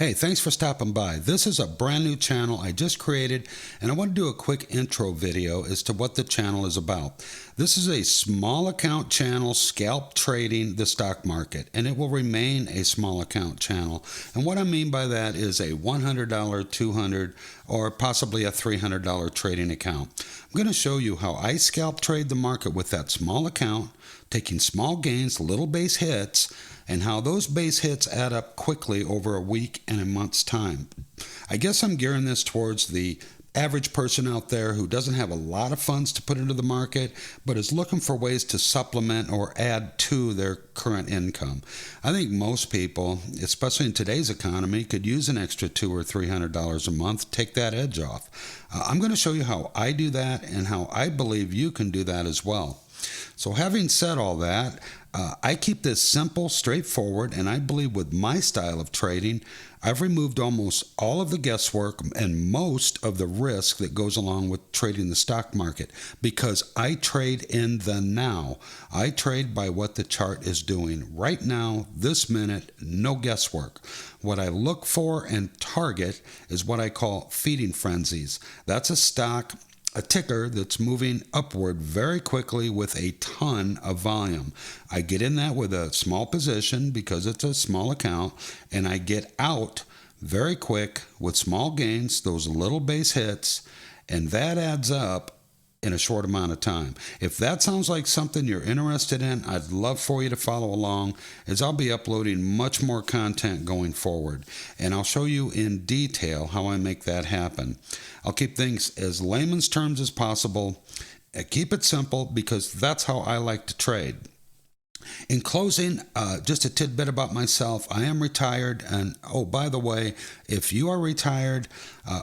Hey, thanks for stopping by. This is a brand new channel I just created, and I want to do a quick intro video as to what the channel is about. This is a small account channel, Scalp Trading the stock market, and it will remain a small account channel. And what I mean by that is a $100, $200, or possibly a $300 trading account. I'm going to show you how I scalp trade the market with that small account, taking small gains, little base hits, and how those base hits add up quickly over a week and a month's time. I guess I'm gearing this towards the average person out there who doesn't have a lot of funds to put into the market, but is looking for ways to supplement or add to their current income. I think most people, especially in today's economy, could use an extra $200 or $300 a month, take that edge off. I'm going to show you how I do that and how I believe you can do that as well. So having said all that, I keep this simple, straightforward, and I believe with my style of trading, I've removed almost all of the guesswork and most of the risk that goes along with trading the stock market because I trade in the now. I trade by what the chart is doing right now, this minute, no guesswork. What I look for and target is what I call feeding frenzies. That's a ticker that's moving upward very quickly with a ton of volume. I get in that with a small position because it's a small account, and I get out very quick with small gains, those little base hits, and that adds up in a short amount of time. If that sounds like something you're interested in, I'd love for you to follow along, as I'll be uploading much more content going forward, and I'll show you in detail how I make that happen. I'll keep things as layman's terms as possible, keep it simple, because that's how I like to trade. In closing, just a tidbit about myself. I am retired, and oh, by the way, if you are retired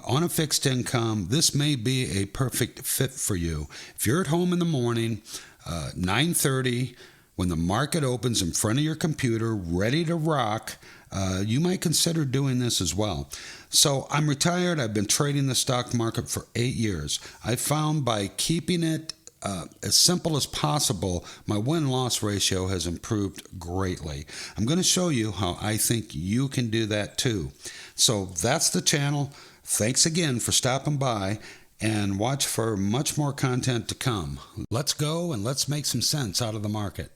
on a fixed income, this may be a perfect fit for you. If you're at home in the morning, 9:30, when the market opens in front of your computer, ready to rock, you might consider doing this as well. So I'm retired. I've been trading the stock market for 8 years. I found by keeping it as simple as possible, my win-loss ratio has improved greatly. I'm going to show you how I think you can do that too. So that's the channel. Thanks again for stopping by, and watch for much more content to come. Let's go and let's make some sense out of the market.